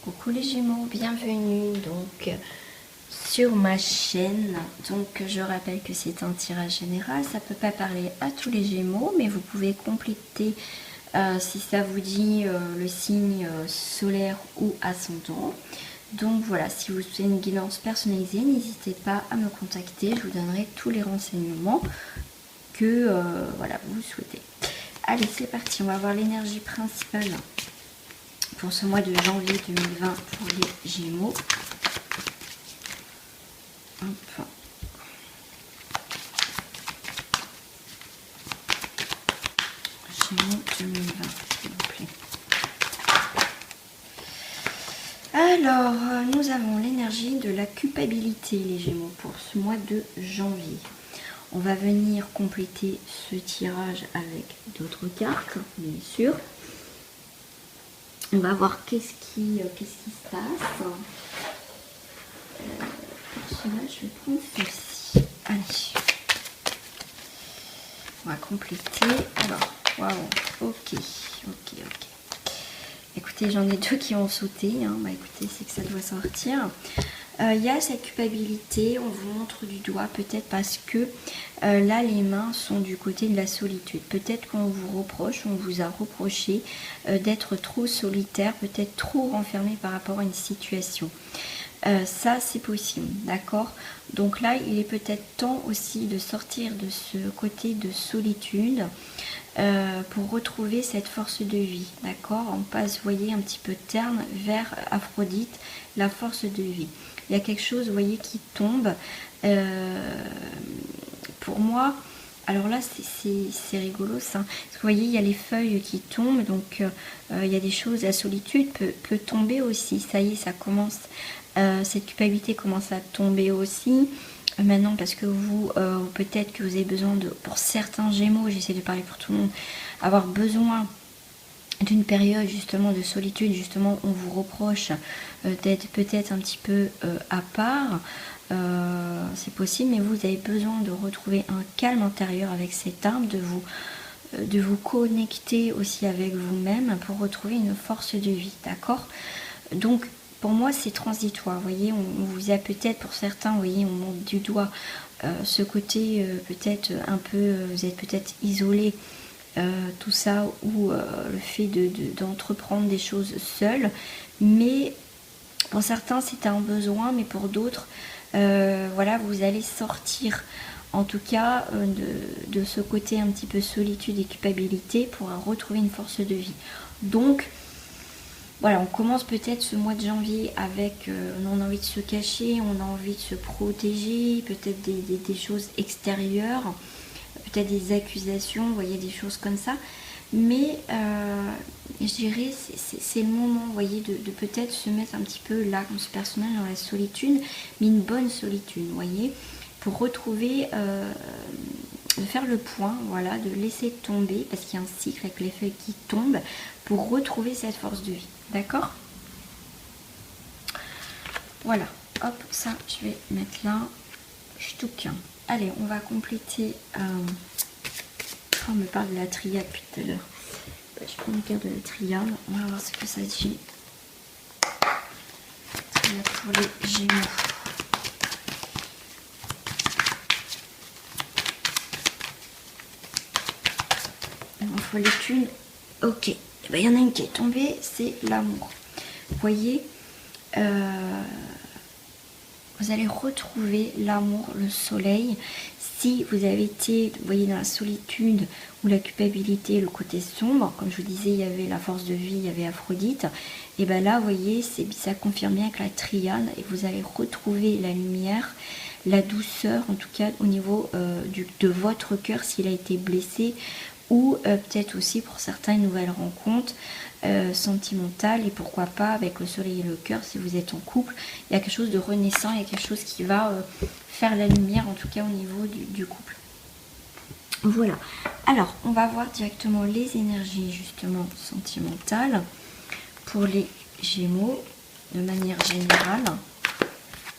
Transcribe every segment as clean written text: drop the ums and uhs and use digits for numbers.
Coucou les Gémeaux, bienvenue sur ma chaîne. Donc je rappelle que c'est un tirage général, ça peut pas parler à tous les Gémeaux, mais vous pouvez compléter si ça vous dit le signe solaire ou ascendant. Donc voilà, si vous souhaitez une guidance personnalisée, n'hésitez pas à me contacter, je vous donnerai tous les renseignements que voilà, vous souhaitez. Allez, c'est parti, on va voir l'énergie principale pour ce mois de janvier 2020 pour les Gémeaux. Hop. Gémeaux 2020, s'il vous plaît. Alors, nous avons l'énergie de la culpabilité, les Gémeaux, pour ce mois de janvier. On va venir compléter ce tirage avec d'autres cartes, bien sûr. On va voir qu'est-ce qui se passe. Pour cela, je vais prendre celle-ci. Allez. On va compléter. Alors, waouh, ok. Écoutez, j'en ai deux qui ont sauté. Hein. Bah écoutez, c'est que ça doit sortir. Il y a cette culpabilité, on vous montre du doigt, peut-être parce que là les mains sont du côté de la solitude. Peut-être qu'on vous reproche, on vous a reproché d'être trop solitaire, peut-être trop renfermé par rapport à une situation. Ça c'est possible, d'accord? Donc là il est peut-être temps aussi de sortir de ce côté de solitude pour retrouver cette force de vie, d'accord? On passe, vous voyez, un petit peu terne vers Aphrodite, la force de vie. Il y a quelque chose, vous voyez, qui tombe. Pour moi, alors là, c'est rigolo ça. Parce que vous voyez, il y a les feuilles qui tombent, donc il y a des choses, la solitude peut tomber aussi. Ça y est, ça commence, cette culpabilité commence à tomber aussi. Maintenant, parce que vous, peut-être que vous avez besoin de, pour certains Gémeaux, j'essaie de parler pour tout le monde, avoir besoin d'une période justement de solitude, justement on vous reproche d'être peut-être un petit peu à part, c'est possible, mais vous avez besoin de retrouver un calme intérieur avec cette arme, de vous connecter aussi avec vous-même pour retrouver une force de vie, d'accord? Donc pour moi c'est transitoire, vous voyez, on vous a peut-être, pour certains, vous voyez, on monte du doigt ce côté peut-être un peu, vous êtes peut-être isolé, tout ça, ou le fait d'entreprendre des choses seul, mais pour certains c'est un besoin, mais pour d'autres voilà, vous allez sortir en tout cas de ce côté un petit peu solitude et culpabilité pour retrouver une force de vie. Donc voilà, on commence peut-être ce mois de janvier avec, on a envie de se cacher, on a envie de se protéger, peut-être des choses extérieures, peut-être des accusations, vous voyez, des choses comme ça. Mais je dirais, c'est le moment, vous voyez, de peut-être se mettre un petit peu là, comme ce personnage, dans la solitude, mais une bonne solitude, vous voyez, pour retrouver, de faire le point, voilà, de laisser tomber, parce qu'il y a un cycle avec les feuilles qui tombent, pour retrouver cette force de vie, d'accord? Voilà, hop, ça, je vais mettre là, ch'touk. Allez, on va compléter... on me parle de la triade depuis tout à l'heure. Je prends une carte de la triade. On va voir ce que ça dit. Triade pour les Gémeaux. Il m'en faut les thunes. Ok. Il y en a une qui est tombée, c'est l'amour. Vous voyez, vous allez retrouver l'amour, le soleil. Si vous avez été, vous voyez, dans la solitude ou la culpabilité, le côté sombre, comme je vous disais, il y avait la force de vie, il y avait Aphrodite, et bien là, vous voyez, ça confirme bien que la triade, et vous allez retrouver la lumière, la douceur, en tout cas au niveau de votre cœur s'il a été blessé, ou peut-être aussi pour certains une nouvelle rencontre sentimentale, et pourquoi pas avec le soleil et le cœur si vous êtes en couple. Il y a quelque chose de renaissant, il y a quelque chose qui va faire la lumière, en tout cas au niveau du couple. Voilà, alors on va voir directement les énergies justement sentimentales pour les Gémeaux de manière générale.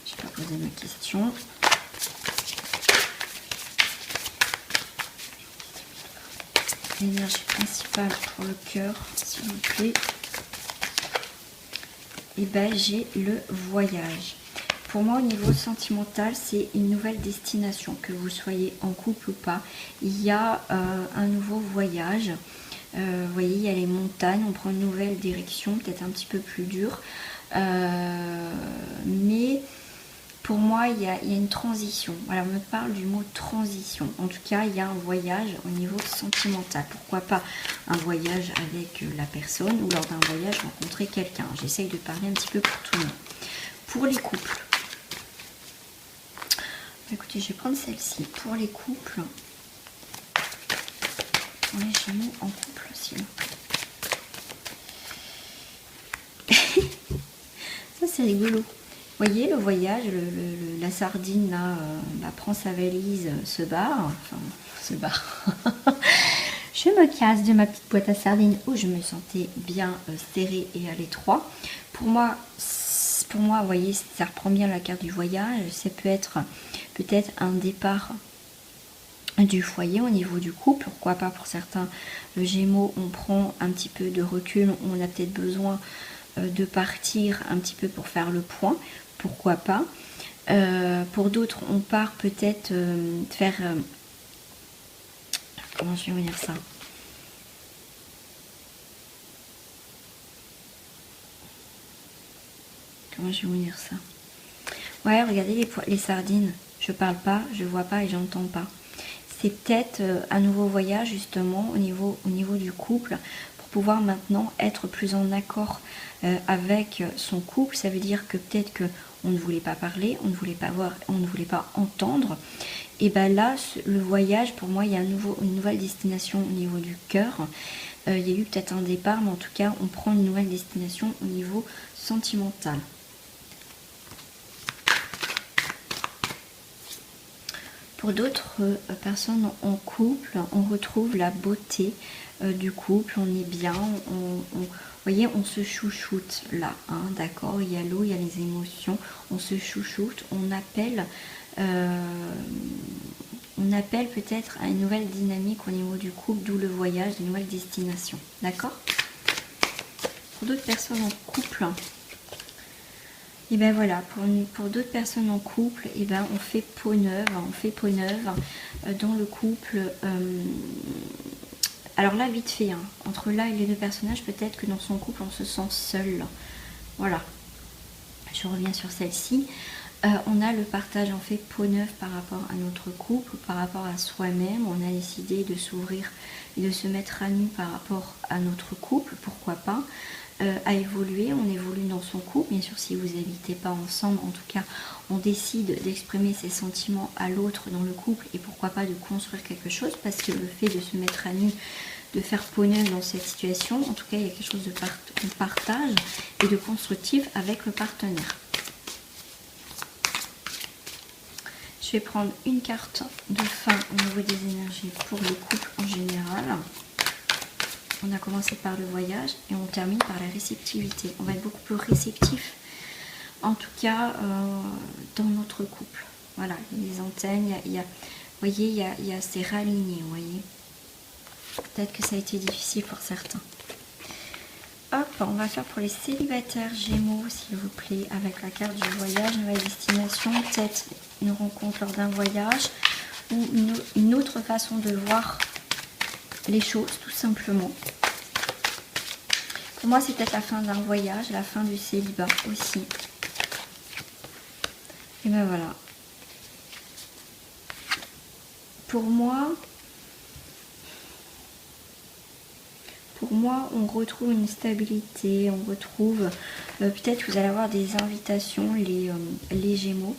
Je vais pas poser ma question. L'énergie principale pour le cœur, s'il vous plaît. et ben j'ai le voyage. Pour moi, au niveau sentimental, c'est une nouvelle destination, que vous soyez en couple ou pas. Il y a un nouveau voyage. Vous voyez, il y a les montagnes, on prend une nouvelle direction, peut-être un petit peu plus dure. Mais pour moi, il y a une transition. Voilà, on me parle du mot transition. En tout cas, il y a un voyage au niveau sentimental. Pourquoi pas un voyage avec la personne ou lors d'un voyage rencontrer quelqu'un. J'essaye de parler un petit peu pour tout le monde. Pour les couples. Écoutez, je vais prendre celle-ci. Pour les couples. Pour les Gémeaux en couple aussi. Ça, c'est rigolo. Vous voyez le voyage, la sardine là, prend sa valise, se barre. Enfin, se barre. Je me casse de ma petite boîte à sardines où je me sentais bien serrée et à l'étroit. Pour moi, vous voyez, ça reprend bien la carte du voyage. Ça peut être peut-être un départ du foyer au niveau du couple. Pourquoi pas pour certains, le Gémeaux, on prend un petit peu de recul. On a peut-être besoin de partir un petit peu pour faire le point. Pourquoi pas. Pour d'autres, on part peut-être faire... comment je vais vous dire ça? Comment je vais vous dire ça? Ouais, regardez les sardines. Je parle pas, je vois pas et j'entends pas. C'est peut-être un nouveau voyage justement au niveau du couple pour pouvoir maintenant être plus en accord avec son couple. Ça veut dire que peut-être que on ne voulait pas parler, on ne voulait pas voir, on ne voulait pas entendre. Et bien là, le voyage, pour moi, il y a une nouvelle destination au niveau du cœur. Il y a eu peut-être un départ, mais en tout cas, on prend une nouvelle destination au niveau sentimental. Pour d'autres personnes en couple, on retrouve la beauté du couple, on est bien, vous voyez, on se chouchoute là, hein, d'accord, il y a l'eau, il y a les émotions, on se chouchoute, on appelle peut-être à une nouvelle dynamique au niveau du couple, d'où le voyage, une nouvelle destination, d'accord. Pour d'autres personnes en couple, et ben voilà, pour d'autres personnes en couple, et ben on fait peau neuve dans le couple. Alors là, vite fait, hein, entre là et les deux personnages, peut-être que dans son couple, on se sent seul. Voilà, je reviens sur celle-ci. On a le partage en fait peau neuve par rapport à notre couple, par rapport à soi-même. On a décidé de s'ouvrir et de se mettre à nu par rapport à notre couple, pourquoi pas. À évoluer, on évolue dans son couple, bien sûr si vous n'habitez pas ensemble, en tout cas on décide d'exprimer ses sentiments à l'autre dans le couple et pourquoi pas de construire quelque chose, parce que le fait de se mettre à nu, de faire peau neuve dans cette situation, en tout cas il y a quelque chose de partage et de constructif avec le partenaire. Je vais prendre une carte de fin au niveau des énergies pour le couple en général. On a commencé par le voyage et on termine par la réceptivité. On va être beaucoup plus réceptif, en tout cas dans notre couple. Voilà, il y a les antennes, vous voyez, il y a c'est réaligné, vous voyez. Peut-être que ça a été difficile pour certains. Hop, on va faire pour les célibataires Gémeaux, s'il vous plaît, avec la carte du voyage, nouvelle destination, peut-être une rencontre lors d'un voyage ou une autre façon de voir les choses, tout simplement. Pour moi, c'est peut-être la fin d'un voyage, la fin du célibat aussi. Et ben voilà. Pour moi, on retrouve une stabilité, on retrouve... peut-être que vous allez avoir des invitations, les Gémeaux.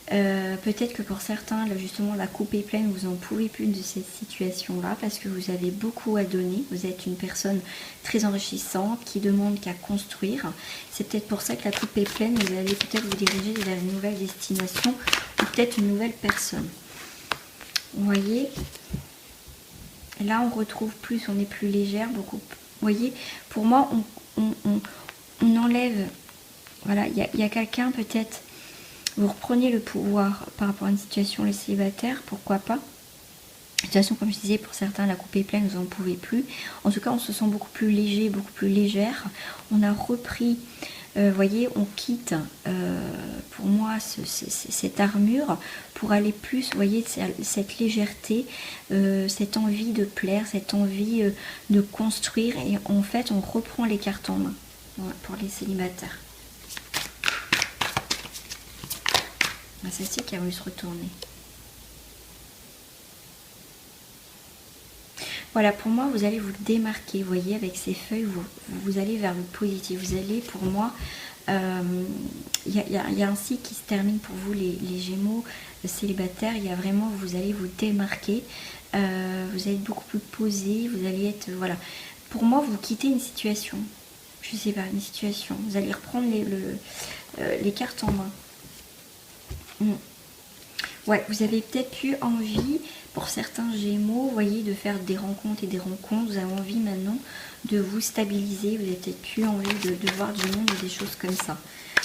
Peut-être que pour certains, là, justement, la coupe est pleine, vous n'en pouvez plus de cette situation-là parce que vous avez beaucoup à donner. Vous êtes une personne très enrichissante qui demande qu'à construire. C'est peut-être pour ça que la coupe est pleine. Vous allez peut-être vous diriger vers une nouvelle destination ou peut-être une nouvelle personne. Vous voyez, là, on retrouve plus, on est plus légère, beaucoup. Vous voyez, pour moi, on enlève... Voilà, il y a quelqu'un peut-être... Vous reprenez le pouvoir par rapport à une situation, les célibataires, pourquoi pas. De toute façon, comme je disais, pour certains, la coupe est pleine, vous n'en pouvez plus. En tout cas, on se sent beaucoup plus léger, beaucoup plus légère. On a repris voyez, on quitte pour moi cette armure pour aller plus, voyez, cette légèreté, cette envie de plaire, cette envie de construire, et en fait on reprend les cartes en main, voilà, pour les célibataires. Celle-ci qui a voulu se retourner. Voilà, pour moi, vous allez vous démarquer, vous voyez, avec ces feuilles, vous allez vers le positif. Vous allez, pour moi, il y a un cycle qui se termine pour vous, les Gémeaux célibataires. Il y a vraiment, vous allez vous démarquer, vous allez être beaucoup plus posé, vous allez être, voilà. Pour moi, vous quittez une situation, je sais pas, une situation. Vous allez reprendre les cartes en main. Ouais, vous avez peut-être eu envie, pour certains Gémeaux, vous voyez, de faire des rencontres et des rencontres. Vous avez envie maintenant de vous stabiliser. Vous avez peut-être eu envie de voir du monde et des choses comme ça.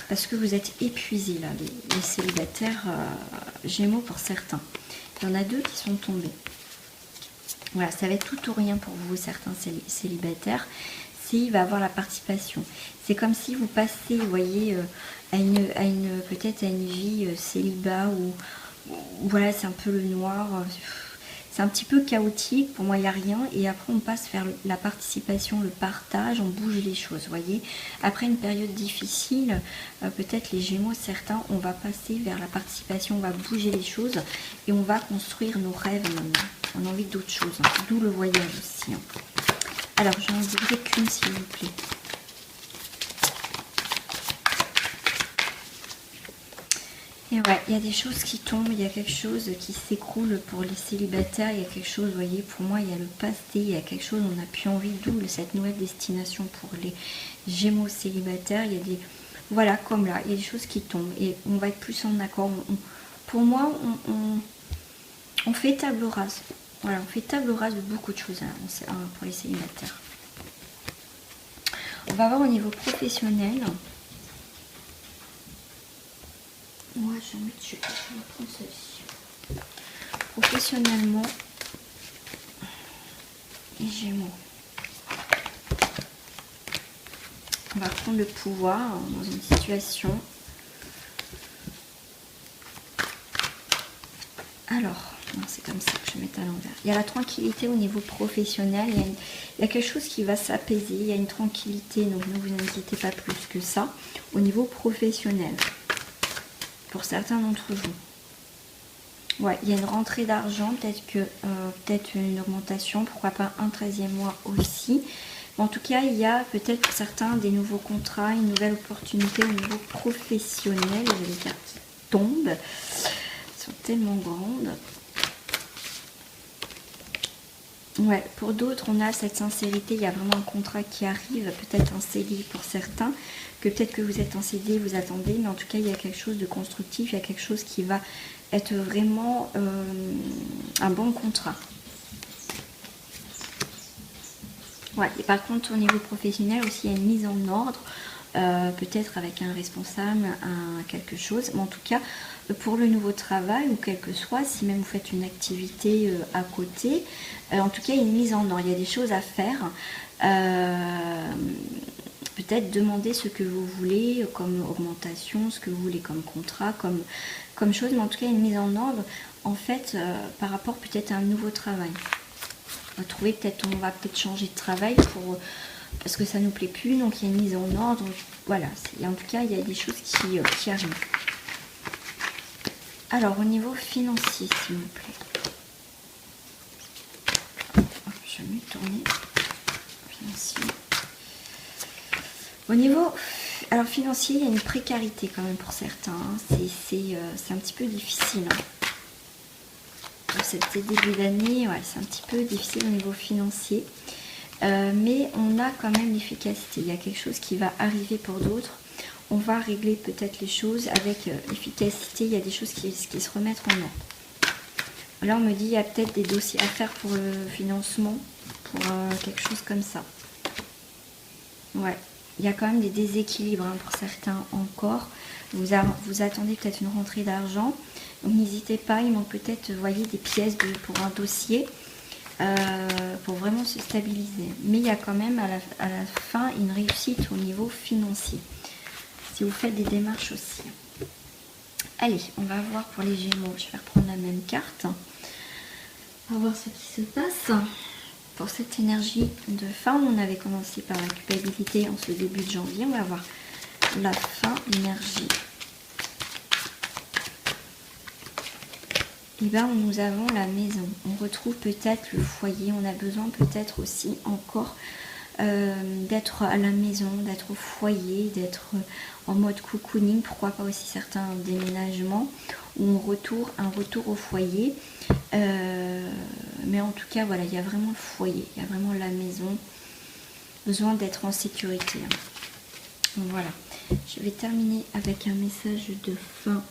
Parce que vous êtes épuisés, là, les célibataires Gémeaux pour certains. Il y en a deux qui sont tombés. Voilà, ça va être tout ou rien pour vous, certains célibataires. Il va avoir la participation. C'est comme si vous passez, vous voyez, peut-être à une vie célibat où voilà, c'est un peu le noir, c'est un petit peu chaotique, pour moi il n'y a rien, et après on passe vers la participation, le partage, on bouge les choses, vous voyez. Après une période difficile, peut-être les Gémeaux, certains, on va passer vers la participation, on va bouger les choses et on va construire nos rêves maintenant. On a envie d'autre chose, hein. D'où le voyage aussi, hein. Alors, j'en dirai qu'une, s'il vous plaît. Et ouais, il y a des choses qui tombent, il y a quelque chose qui s'écroule pour les célibataires, il y a quelque chose, vous voyez, pour moi, il y a le passé, il y a quelque chose, on n'a plus envie, d'où cette nouvelle destination pour les Gémeaux célibataires. Il y a des, voilà, comme là, il y a des choses qui tombent et on va être plus en accord. Pour moi, on fait table rase. Voilà, on fait table rase de beaucoup de choses hein, pour les célibataires. On va voir au niveau professionnel. Moi, je vais prendre celle-ci. Professionnellement, les Gémeaux. On va prendre le pouvoir dans une situation. Alors. Non, c'est comme ça que je vais mettre à l'envers. Il y a la tranquillité au niveau professionnel. Il y a quelque chose qui va s'apaiser. Il y a une tranquillité. Donc ne vous inquiétez pas plus que ça. Au niveau professionnel. Pour certains d'entre vous. Ouais, il y a une rentrée d'argent. Peut-être une augmentation. Pourquoi pas un 13e mois aussi. Mais en tout cas, il y a peut-être pour certains des nouveaux contrats. Une nouvelle opportunité au niveau professionnel. Et les cartes qui tombent. Elles sont tellement grandes. Ouais, pour d'autres, on a cette sincérité, il y a vraiment un contrat qui arrive, peut-être un CDI pour certains, que peut-être que vous êtes en CDI, vous attendez, mais en tout cas, il y a quelque chose de constructif, il y a quelque chose qui va être vraiment un bon contrat. Ouais, et par contre, au niveau professionnel aussi, il y a une mise en ordre, peut-être avec un responsable, quelque chose, mais en tout cas, pour le nouveau travail ou quel que soit, si même vous faites une activité à côté, en tout cas il y a une mise en ordre, il y a des choses à faire, peut-être demander ce que vous voulez comme augmentation, ce que vous voulez comme contrat, comme chose, mais en tout cas il y a une mise en ordre en fait par rapport peut-être à un nouveau travail. On va trouver peut-être, on va peut-être changer de travail parce que ça nous plaît plus, donc il y a une mise en ordre, voilà, en tout cas il y a des choses qui arrivent. Alors, au niveau financier, s'il vous plaît. Je vais me tourner. Financier. Au niveau alors, financier, il y a une précarité quand même pour certains. Hein. C'est un petit peu difficile. Hein. Pour ce début d'année, ouais, c'est un petit peu difficile au niveau financier. Mais on a quand même l'efficacité. Il y a quelque chose qui va arriver pour d'autres. On va régler peut-être les choses avec efficacité. Il y a des choses qui se remettent en ordre. Là, on me dit il y a peut-être des dossiers à faire pour le financement, pour quelque chose comme ça. Ouais, il y a quand même des déséquilibres hein, pour certains encore. Vous attendez peut-être une rentrée d'argent. Donc n'hésitez pas, il manque peut-être, vous voyez, des pièces pour un dossier pour vraiment se stabiliser. Mais il y a quand même à la fin une réussite au niveau financier. si vous faites des démarches aussi. Allez, on va voir pour les Gémeaux. Je vais reprendre la même carte. On va voir ce qui se passe. Pour cette énergie de fin, on avait commencé par la culpabilité en ce début de janvier. On va voir la fin, l'énergie. Et bien, nous avons la maison. On retrouve peut-être le foyer. On a besoin peut-être aussi encore d'être à la maison, d'être au foyer, d'être en mode cocooning. Pourquoi pas aussi certains déménagements ou un retour au foyer. Mais en tout cas, voilà, il y a vraiment le foyer. Il y a vraiment la maison. Besoin d'être en sécurité. Donc, voilà. Je vais terminer avec un message de fin.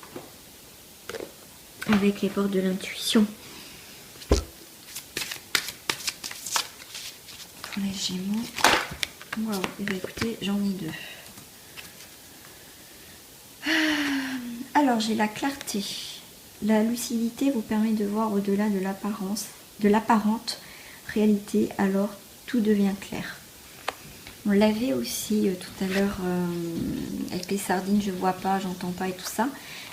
Avec les portes de l'intuition. Pour les Gémeaux. Wow, et bien écoutez, j'en ai deux. Alors, j'ai la clarté. La lucidité vous permet de voir au-delà de l'apparente réalité, alors tout devient clair. On l'avait aussi tout à l'heure avec les sardines, je vois pas, j'entends pas et tout ça.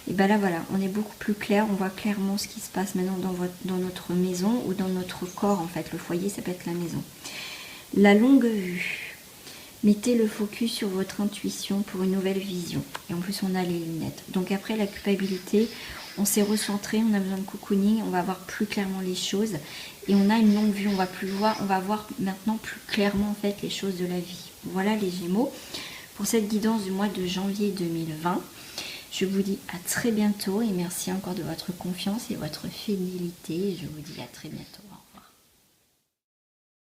Et ben là voilà, on est beaucoup plus clair, on voit clairement ce qui se passe maintenant dans notre maison ou dans notre corps en fait. Le foyer, ça peut être la maison. La longue vue. Mettez le focus sur votre intuition pour une nouvelle vision. Et en plus, on a les lunettes. Donc après la culpabilité, on s'est recentré, on a besoin de cocooning, on va voir plus clairement les choses. Et on a une longue vue, on va voir maintenant plus clairement en fait les choses de la vie. Voilà les Gémeaux. Pour cette guidance du mois de janvier 2020, je vous dis à très bientôt et merci encore de votre confiance et votre fidélité. Je vous dis à très bientôt.